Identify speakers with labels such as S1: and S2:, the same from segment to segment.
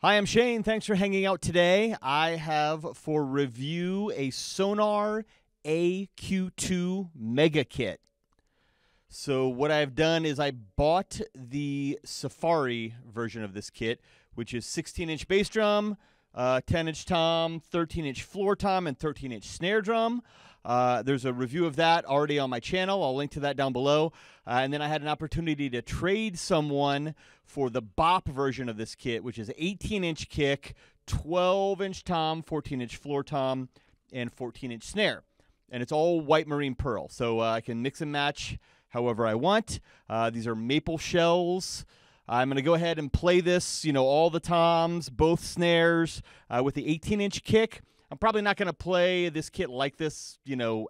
S1: Hi, I'm Shane. Thanks for hanging out today. I have for review a Sonor AQ2 Megakit. So what I've done is I bought the Safari version of this kit, which is 16-inch bass drum, 10-inch tom, 13-inch floor tom, and 13-inch snare drum. There's a review of that already on my channel. I'll link to that down below. And then I had an opportunity to trade someone for the Bop version of this kit, which is 18-inch kick, 12-inch tom, 14-inch floor tom, and 14-inch snare. And it's all white marine pearl, so I can mix and match however I want. These are maple shells. I'm going to go ahead and play this, all the toms, both snares, with the 18-inch kick. I'm probably not going to play this kit like this,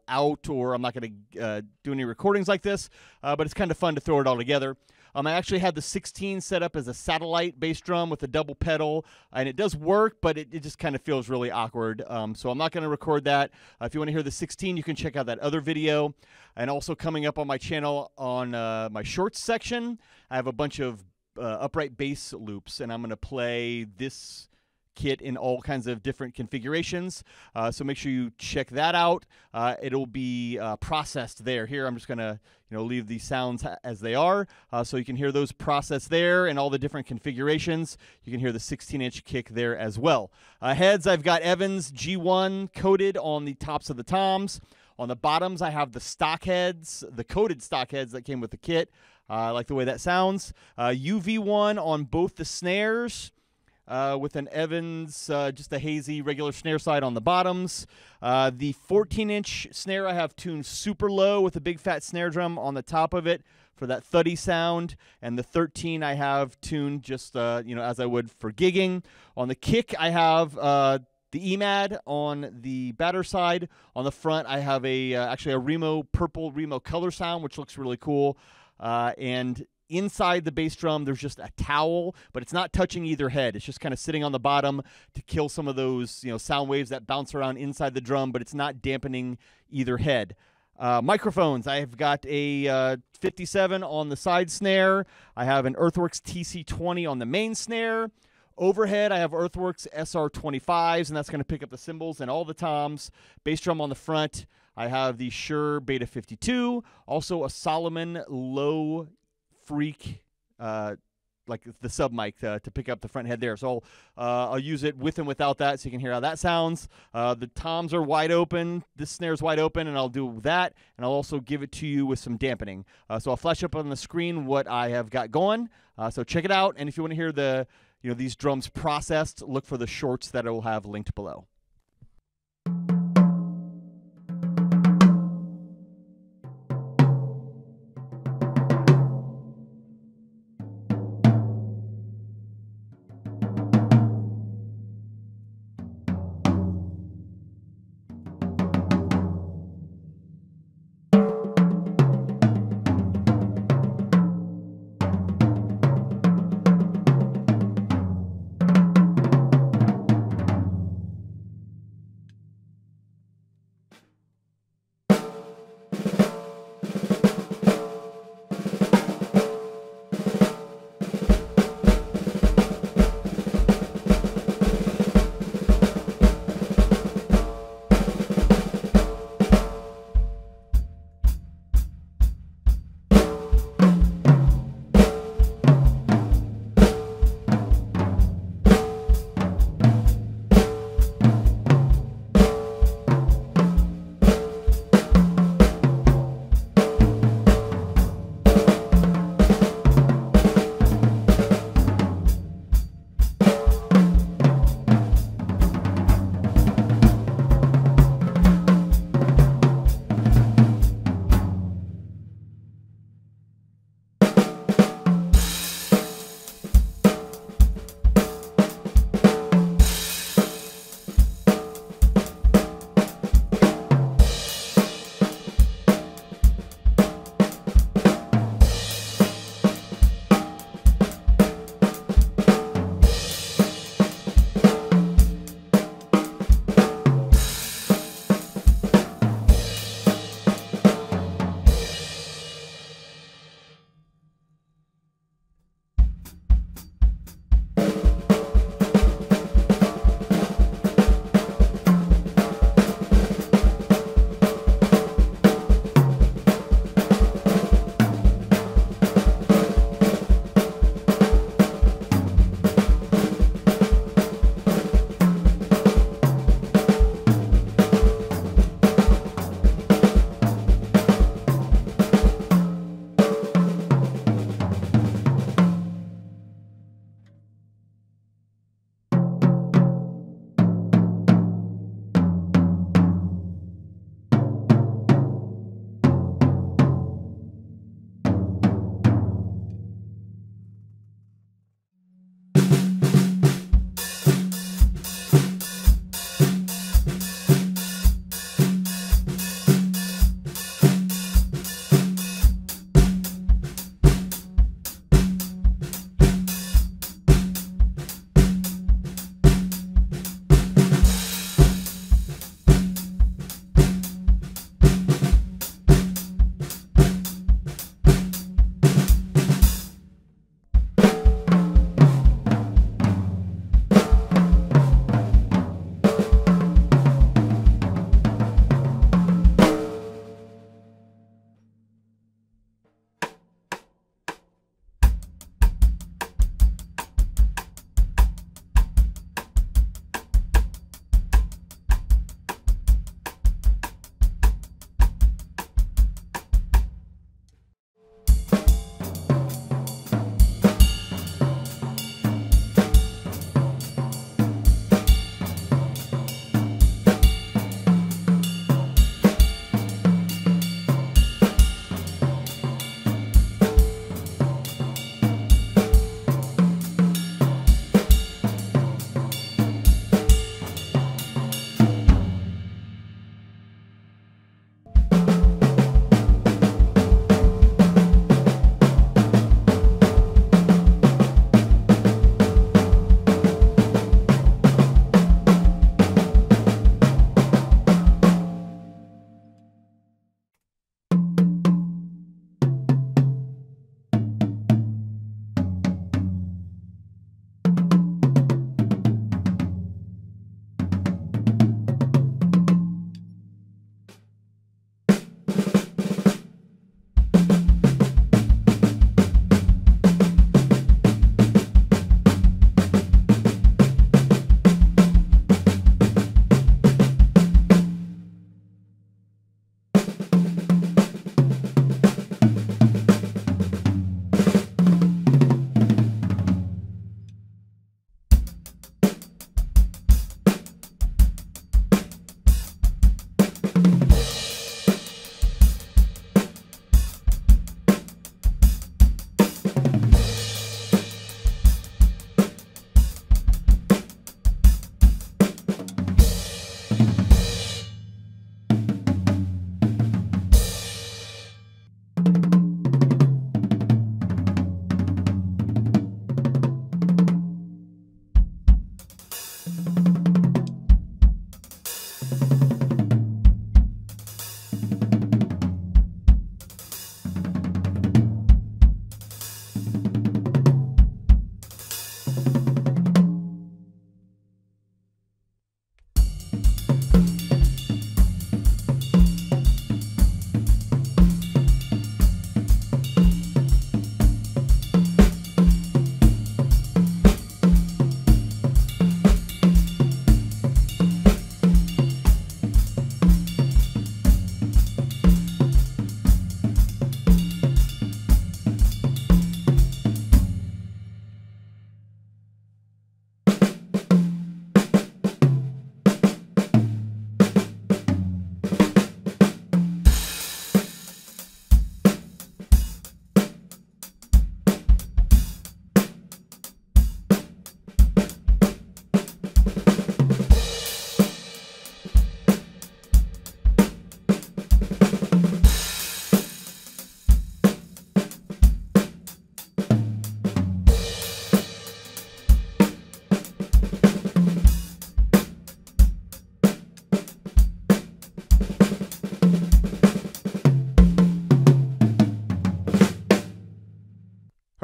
S1: out, or I'm not going to do any recordings like this, but it's kind of fun to throw it all together. I actually had the 16 set up as a satellite bass drum with a double pedal, and it does work, but it just kind of feels really awkward, so I'm not going to record that. If you want to hear the 16, you can check out that other video. And also coming up on my channel on my shorts section, I have a bunch of upright bass loops, and I'm going to play this kit in all kinds of different configurations, so make sure you check that out. It'll be processed there. Here I'm just gonna leave these sounds as they are, so you can hear those processed there and all the different configurations. You can hear the 16-inch kick there as well. Heads, I've got Evans G1 coated on the tops of the toms. On the bottoms I have the stock heads, the coated stock heads that came with the kit. I like the way that sounds. UV1 on both the snares, with an Evans, just a hazy regular snare side on the bottoms. The 14-inch snare I have tuned super low with a big fat snare drum on the top of it for that thuddy sound. And the 13 I have tuned just, as I would for gigging. On the kick I have the EMAD on the batter side. On the front I have actually a Remo purple Remo color sound, which looks really cool. And inside the bass drum, there's just a towel, but it's not touching either head. It's just kind of sitting on the bottom to kill some of those, sound waves that bounce around inside the drum, but it's not dampening either head. Microphones, I've got a 57 on the side snare. I have an Earthworks TC20 on the main snare. Overhead, I have Earthworks SR25s, and that's going to pick up the cymbals and all the toms. Bass drum on the front, I have the Shure Beta 52, also a Solomon low freak, like the sub mic to pick up the front head there. So I'll use it with and without that, so you can hear how that sounds. The toms are wide open. This snare's wide open, and I'll do that. And I'll also give it to you with some dampening. So I'll flash up on the screen what I have got going. So check it out. And if you want to hear the these drums processed, look for the shorts that I will have linked below.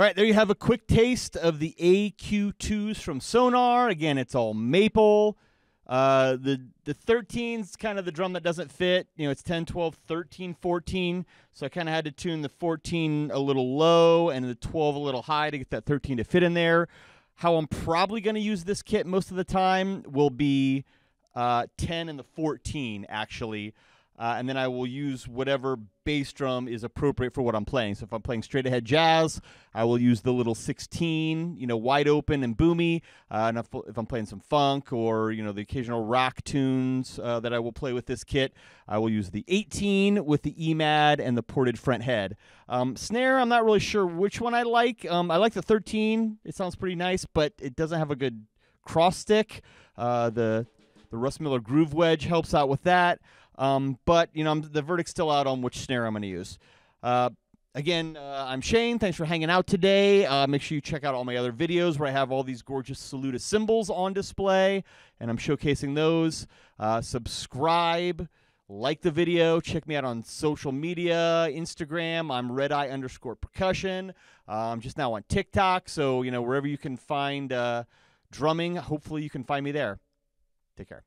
S1: right, there you have a quick taste of the AQ2s from Sonor. Again, it's all maple. The 13's kind of the drum that doesn't fit. You know, it's 10, 12, 13, 14. So I kind of had to tune the 14 a little low and the 12 a little high to get that 13 to fit in there. How I'm probably going to use this kit most of the time will be 10 and the 14, actually. And then I will use whatever bass drum is appropriate for what I'm playing. So if I'm playing straight ahead jazz, I will use the little 16, you know, wide open and boomy. And if I'm playing some funk or, you know, the occasional rock tunes that I will play with this kit, I will use the 18 with the EMAD and the ported front head. Snare, I'm not really sure which one I like. I like the 13. It sounds pretty nice, but it doesn't have a good cross stick. The Russ Miller Groove Wedge helps out with that. But, you know, the verdict's still out on which snare I'm going to use. Again, I'm Shane. Thanks for hanging out today. Make sure you check out all my other videos where I have all these gorgeous Saluda cymbals on display, and I'm showcasing those. Subscribe, like the video, check me out on social media, Instagram. I'm redeye_percussion. I'm just now on TikTok, so, you know, wherever you can find drumming, hopefully you can find me there. Take care.